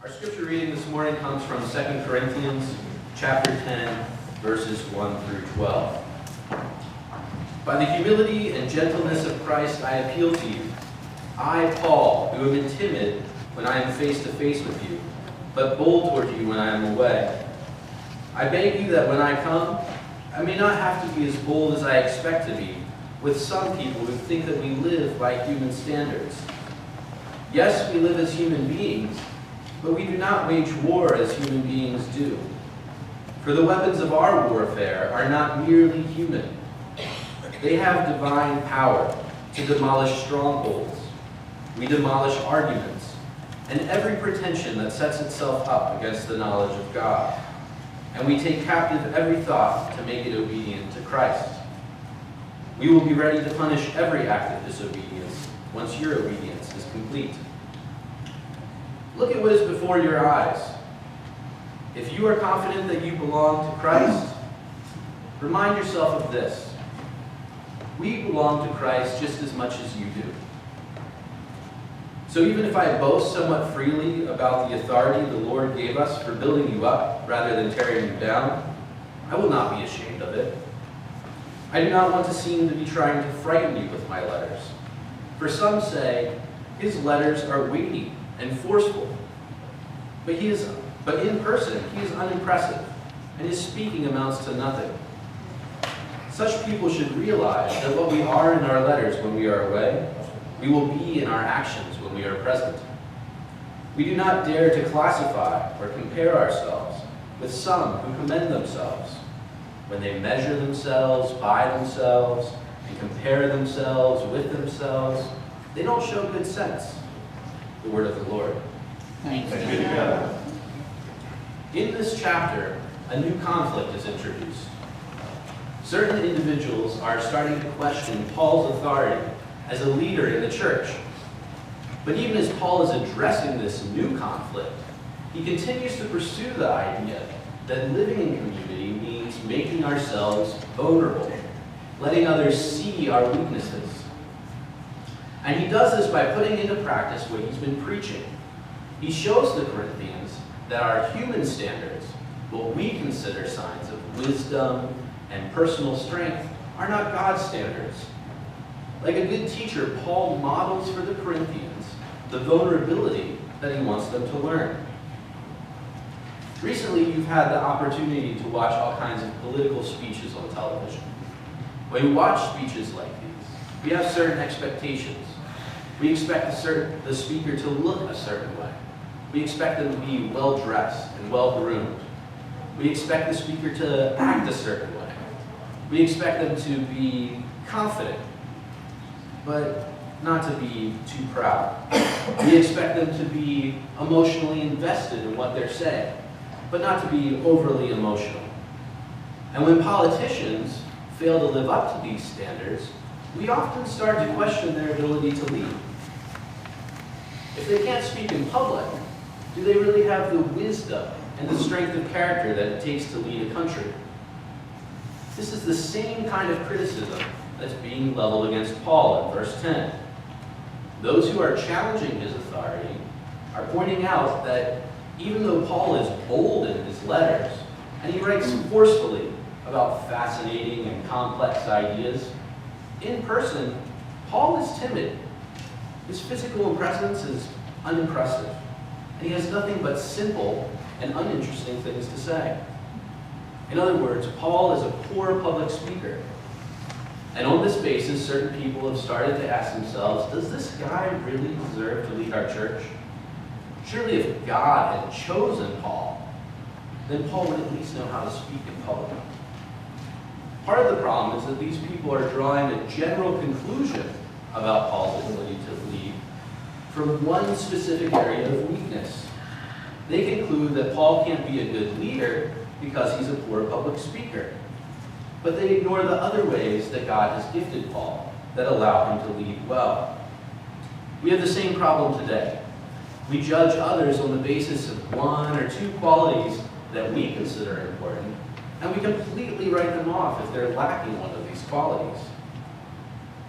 Our scripture reading this morning comes from 2 Corinthians chapter 10, verses 1 through 12. By the humility and gentleness of Christ, I appeal to you. I, Paul, who am timid when I am face to face with you, but bold toward you when I am away. I beg you that when I come, I may not have to be as bold as I expect to be with some people who think that we live by human standards. Yes, we live as human beings, but we do not wage war as human beings do. For the weapons of our warfare are not merely human. They have divine power to demolish strongholds. We demolish arguments and every pretension that sets itself up against the knowledge of God. And we take captive every thought to make it obedient to Christ. We will be ready to punish every act of disobedience once your obedience is complete. Look at what is before your eyes. If you are confident that you belong to Christ, remind yourself of this. We belong to Christ just as much as you do. So even if I boast somewhat freely about the authority the Lord gave us for building you up rather than tearing you down, I will not be ashamed of it. I do not want to seem to be trying to frighten you with my letters. For some say, his letters are weighty and forceful. But in person, he is unimpressive, and his speaking amounts to nothing. Such people should realize that what we are in our letters when we are away, we will be in our actions when we are present. We do not dare to classify or compare ourselves with some who commend themselves. When they measure themselves by themselves and compare themselves with themselves, they don't show good sense. The word of the Lord. Thanks be to God. In this chapter, a new conflict is introduced. Certain individuals are starting to question Paul's authority as a leader in the church. But even as Paul is addressing this new conflict, he continues to pursue the idea that living in community means making ourselves vulnerable, letting others see our weaknesses. And he does this by putting into practice what he's been preaching. He shows the Corinthians that our human standards, what we consider signs of wisdom and personal strength, are not God's standards. Like a good teacher, Paul models for the Corinthians the vulnerability that he wants them to learn. Recently, you've had the opportunity to watch all kinds of political speeches on television. When we watch speeches like these, we have certain expectations. We expect the speaker to look a certain way. We expect them to be well-dressed and well-groomed. We expect the speaker to act a certain way. We expect them to be confident, but not to be too proud. We expect them to be emotionally invested in what they're saying, but not to be overly emotional. And when politicians fail to live up to these standards, we often start to question their ability to lead. If they can't speak in public, do they really have the wisdom and the strength of character that it takes to lead a country? This is the same kind of criticism that's being leveled against Paul in verse 10. Those who are challenging his authority are pointing out that even though Paul is bold in his letters, and he writes forcefully about fascinating and complex ideas, in person, Paul is timid. His physical presence is unimpressive, and he has nothing but simple and uninteresting things to say. In other words, Paul is a poor public speaker. And on this basis, certain people have started to ask themselves, does this guy really deserve to lead our church? Surely if God had chosen Paul, then Paul would at least know how to speak in public. Part of the problem is that these people are drawing a general conclusion about Paul's ability to lead from one specific area of weakness. They conclude that Paul can't be a good leader because he's a poor public speaker. But they ignore the other ways that God has gifted Paul that allow him to lead well. We have the same problem today. We judge others on the basis of one or two qualities that we consider important, and we completely write them off if they're lacking one of these qualities.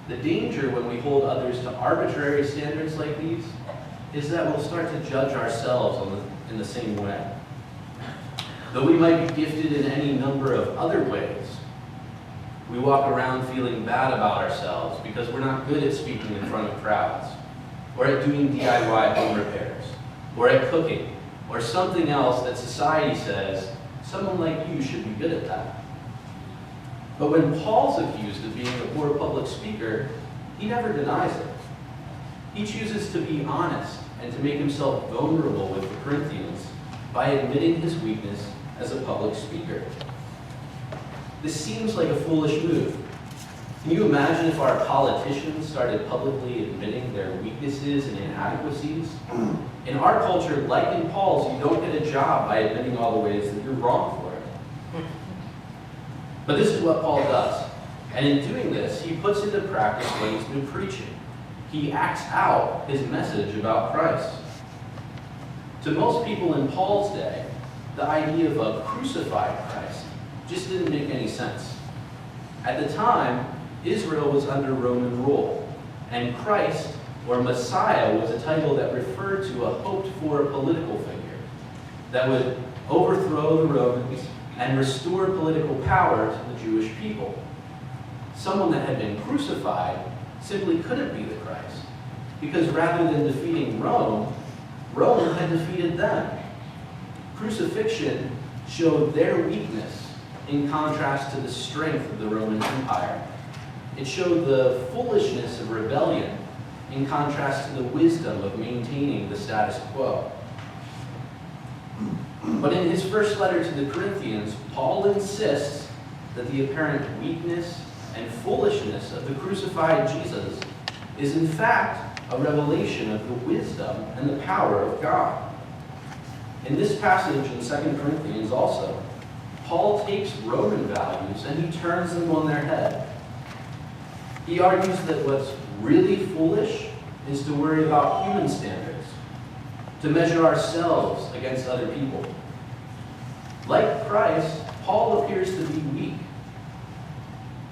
The danger when we hold others to arbitrary standards like these is that we'll start to judge ourselves in the same way. Though we might be gifted in any number of other ways, we walk around feeling bad about ourselves because we're not good at speaking in front of crowds, or at doing DIY home repairs, or at cooking, or something else that society says, someone like you should be good at that. But when Paul's accused of being a poor public speaker, he never denies it. He chooses to be honest and to make himself vulnerable with the Corinthians by admitting his weakness as a public speaker. This seems like a foolish move. Can you imagine if our politicians started publicly admitting their weaknesses and inadequacies? In our culture, like in Paul's, you don't get a job by admitting all the ways that you're wrong for it. But this is what Paul does. And in doing this, he puts into practice what he's been preaching. He acts out his message about Christ. To most people in Paul's day, the idea of a crucified Christ just didn't make any sense. At the time, Israel was under Roman rule, and Christ, or Messiah, was a title that referred to a hoped-for political figure that would overthrow the Romans and restore political power to the Jewish people. Someone that had been crucified simply couldn't be the Christ, because rather than defeating Rome, Rome had defeated them. Crucifixion showed their weakness in contrast to the strength of the Roman Empire. It showed the foolishness of rebellion in contrast to the wisdom of maintaining the status quo. But in his first letter to the Corinthians, Paul insists that the apparent weakness and foolishness of the crucified Jesus is in fact a revelation of the wisdom and the power of God. In this passage in 2 Corinthians also, Paul takes Roman values and he turns them on their head. He argues that what's really foolish is to worry about human standards, to measure ourselves against other people. Like Christ, Paul appears to be weak.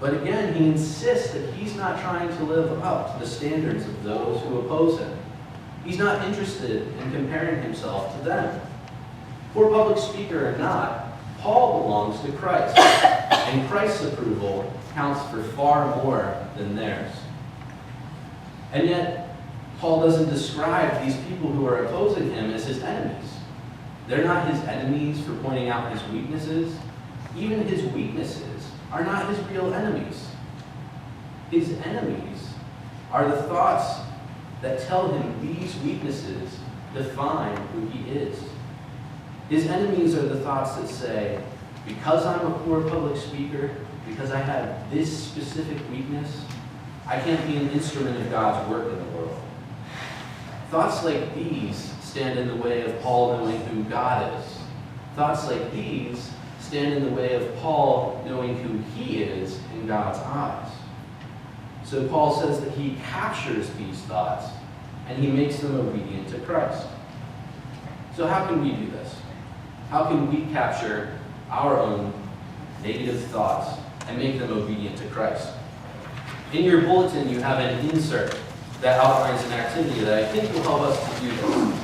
But again, he insists that he's not trying to live up to the standards of those who oppose him. He's not interested in comparing himself to them. Poor public speaker or not, Paul belongs to Christ, and Christ's approval counts for far more than theirs. And yet, Paul doesn't describe these people who are opposing him as his enemies. They're not his enemies for pointing out his weaknesses. Even his weaknesses are not his real enemies. His enemies are the thoughts that tell him these weaknesses define who he is. His enemies are the thoughts that say, because I'm a poor public speaker, because I have this specific weakness, I can't be an instrument of God's work in the world. Thoughts like these stand in the way of Paul knowing who God is. Thoughts like these stand in the way of Paul knowing who he is in God's eyes. So Paul says that he captures these thoughts and he makes them obedient to Christ. So how can we do this? How can we capture our own negative thoughts and make them obedient to Christ? In your bulletin, you have an insert that outlines an activity that I think will help us to do this.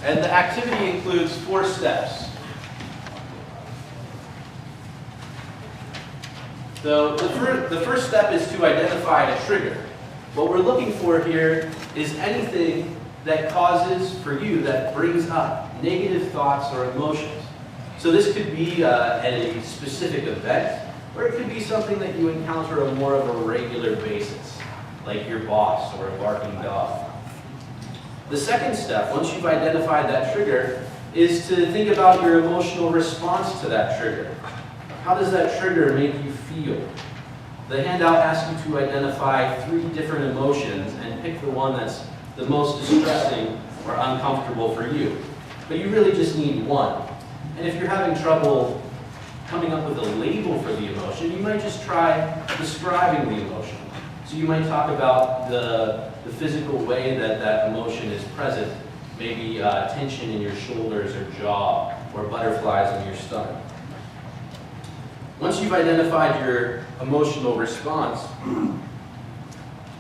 And the activity includes 4 steps. So the first step is to identify a trigger. What we're looking for here is anything that causes for you, that brings up negative thoughts or emotions. So this could be at a specific event, or it could be something that you encounter on more of a regular basis, like your boss or a barking dog. The second step, once you've identified that trigger, is to think about your emotional response to that trigger. How does that trigger make you feel? The handout asks you to identify 3 different emotions and pick the one that's the most distressing or uncomfortable for you. But you really just need one. And if you're having trouble coming up with a label for the emotion, you might just try describing the emotion. So you might talk about the physical way that that emotion is present maybe tension in your shoulders or jaw, or butterflies in your stomach. Once you've identified your emotional response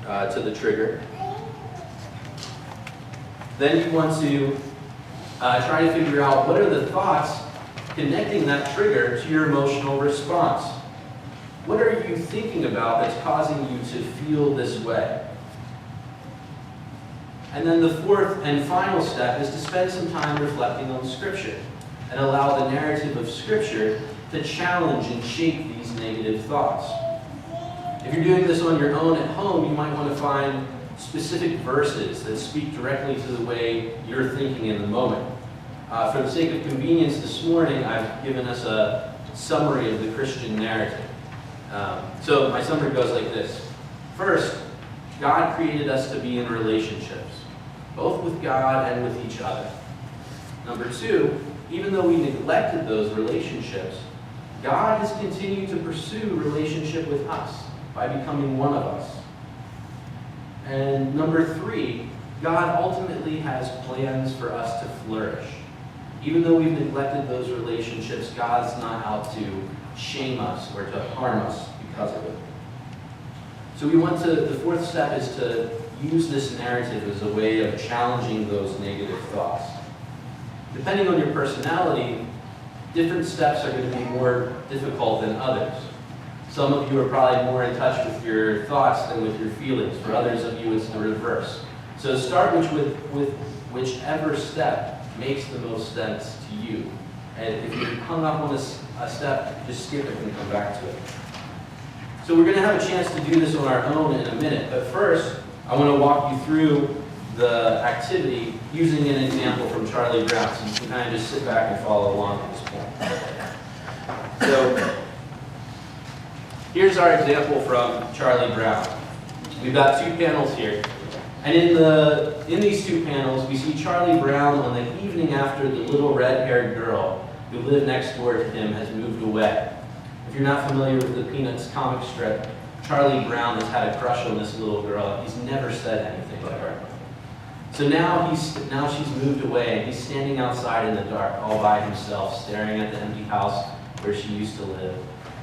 to the trigger, then you want to try to figure out what are the thoughts connecting that trigger to your emotional response. What are you thinking about that's causing you to feel this way? And then the fourth and final step is to spend some time reflecting on Scripture and allow the narrative of Scripture to challenge and shape these negative thoughts. If you're doing this on your own at home, you might want to find specific verses that speak directly to the way you're thinking in the moment. For the sake of convenience this morning, I've given us a summary of the Christian narrative. So my summary goes like this. First, God created us to be in relationships, both with God and with each other. Number two, even though we neglected those relationships, God has continued to pursue relationship with us by becoming one of us. And number three, God ultimately has plans for us to flourish. Even though we've neglected those relationships, God's not out to shame us or to harm us because of it. So the fourth step is to use this narrative as a way of challenging those negative thoughts. Depending on your personality, different steps are going to be more difficult than others. Some of you are probably more in touch with your thoughts than with your feelings. For others of you, it's the reverse. So start with whichever step makes the most sense to you. And if you're hung up on a step, just skip it and come back to it. So we're going to have a chance to do this on our own in a minute. But first, I want to walk you through the activity using an example from Charlie Brown, so you can kind of just sit back and follow along at this point. So here's our example from Charlie Brown. We've got two panels here. And in these two panels, we see Charlie Brown on the evening after the little red-haired girl who lived next door to him has moved away. If you're not familiar with the Peanuts comic strip, Charlie Brown has had a crush on this little girl. He's never said anything to her. So now she's moved away, and he's standing outside in the dark all by himself, staring at the empty house where she used to live.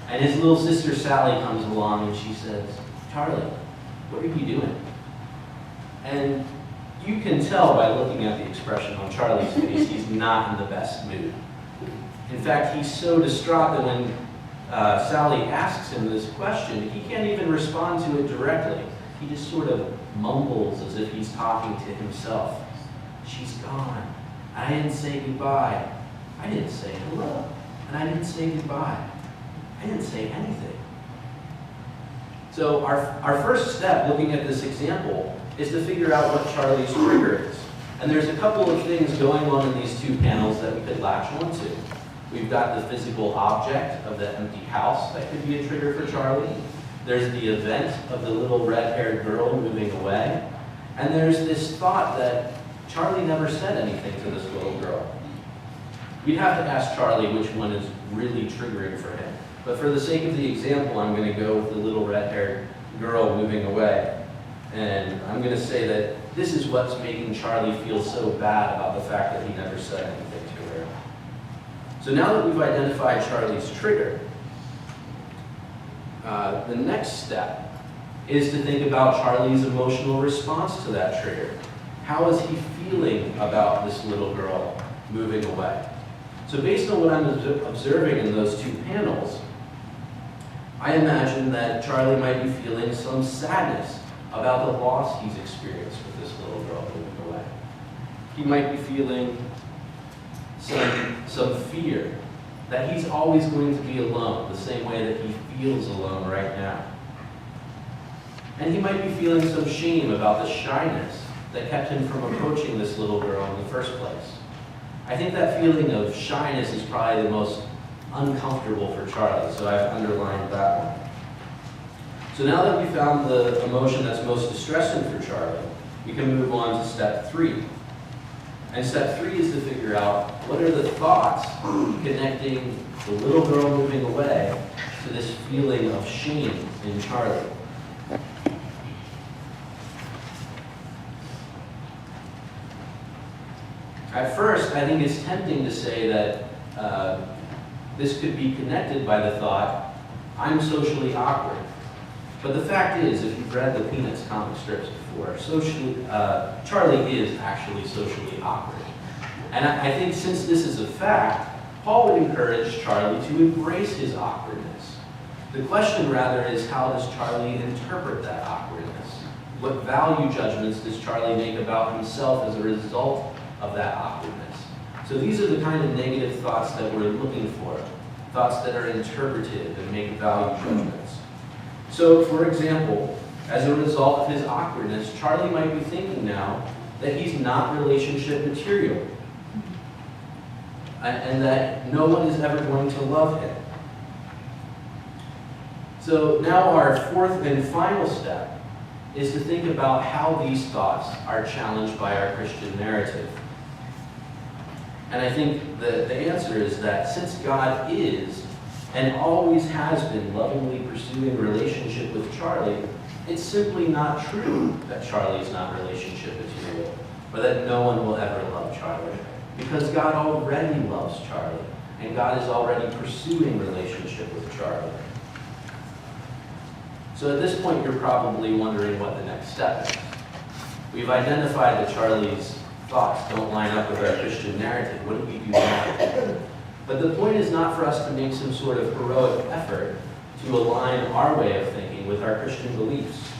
And his little sister Sally comes along and she says, "Charlie, what are you doing?" And you can tell by looking at the expression on Charlie's face, he's not in the best mood. In fact, he's so distraught that when Sally asks him this question, he can't even respond to it directly. He just sort of mumbles as if he's talking to himself. "She's gone. I didn't say goodbye. I didn't say hello. And I didn't say goodbye. I didn't say anything." So our first step, looking at this example, is to figure out what Charlie's trigger is. And there's a couple of things going on in these two panels that we could latch onto. We've got the physical object of the empty house that could be a trigger for Charlie. There's the event of the little red-haired girl moving away. And there's this thought that Charlie never said anything to this little girl. We'd have to ask Charlie which one is really triggering for him. But for the sake of the example, I'm going to go with the little red-haired girl moving away. And I'm going to say that this is what's making Charlie feel so bad about the fact that he never said anything to her. So now that we've identified Charlie's trigger, the next step is to think about Charlie's emotional response to that trigger. How is he feeling about this little girl moving away? So based on what I'm observing in those two panels, I imagine that Charlie might be feeling some sadness about the loss he's experienced with this little girl moving away. He might be feeling some fear that he's always going to be alone, the same way that he feels alone right now. And he might be feeling some shame about the shyness that kept him from approaching this little girl in the first place. I think that feeling of shyness is probably the most uncomfortable for Charlie, so I've underlined that one. So now that we've found the emotion that's most distressing for Charlie, we can move on to step 3. And step 3 is to figure out what are the thoughts connecting the little girl moving away to this feeling of shame in Charlie. At first, I think it's tempting to say that this could be connected by the thought, I'm socially awkward. But the fact is, if you've read the Peanuts comic strips before, Charlie is actually socially awkward. And I think since this is a fact, Paul would encourage Charlie to embrace his awkwardness. The question rather is, how does Charlie interpret that awkwardness? What value judgments does Charlie make about himself as a result of that awkwardness? So these are the kind of negative thoughts that we're looking for, thoughts that are interpretive and make value judgments. So, for example, as a result of his awkwardness, Charlie might be thinking now that he's not relationship material, and that no one is ever going to love him. So now our fourth and final step is to think about how these thoughts are challenged by our Christian narrative. And I think the answer is that since God is and always has been lovingly pursuing relationship with Charlie, it's simply not true that Charlie is not relationship material, or that no one will ever love Charlie. Because God already loves Charlie, and God is already pursuing relationship with Charlie. So at this point, you're probably wondering what the next step is. We've identified that Charlie's thoughts don't line up with our Christian narrative. What do we do now? But the point is not for us to make some sort of heroic effort to align our way of thinking with our Christian beliefs.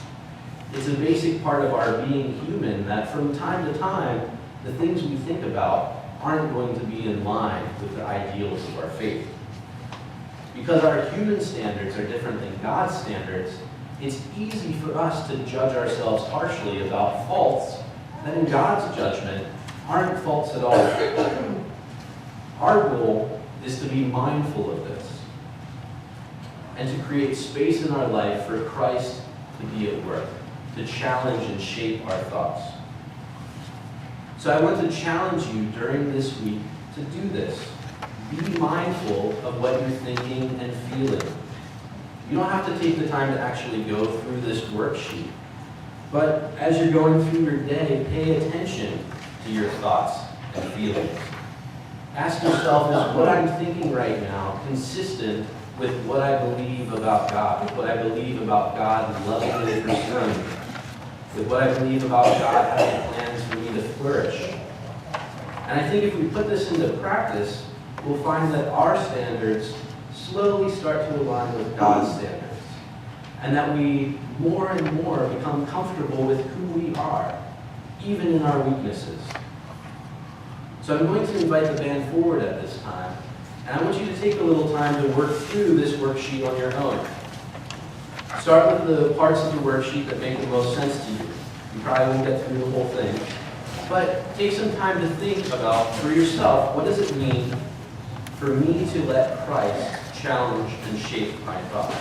It's a basic part of our being human that from time to time, the things we think about aren't going to be in line with the ideals of our faith. Because our human standards are different than God's standards, it's easy for us to judge ourselves harshly about faults that in God's judgment aren't faults at all. Our goal is to be mindful of this and to create space in our life for Christ to be at work, to challenge and shape our thoughts. So I want to challenge you during this week to do this. Be mindful of what you're thinking and feeling. You don't have to take the time to actually go through this worksheet, but as you're going through your day, pay attention to your thoughts and feelings. Ask yourself, is what I'm thinking right now consistent with what I believe about God, with what I believe about God lovingly pursuing me, with what I believe about God having plans for me to flourish? And I think if we put this into practice, we'll find that our standards slowly start to align with God's standards, and that we more and more become comfortable with who we are, even in our weaknesses. So I'm going to invite the band forward at this time, and I want you to take a little time to work through this worksheet on your own. Start with the parts of the worksheet that make the most sense to you. You probably won't get through the whole thing, but take some time to think about, for yourself, what does it mean for me to let Christ challenge and shape my thoughts?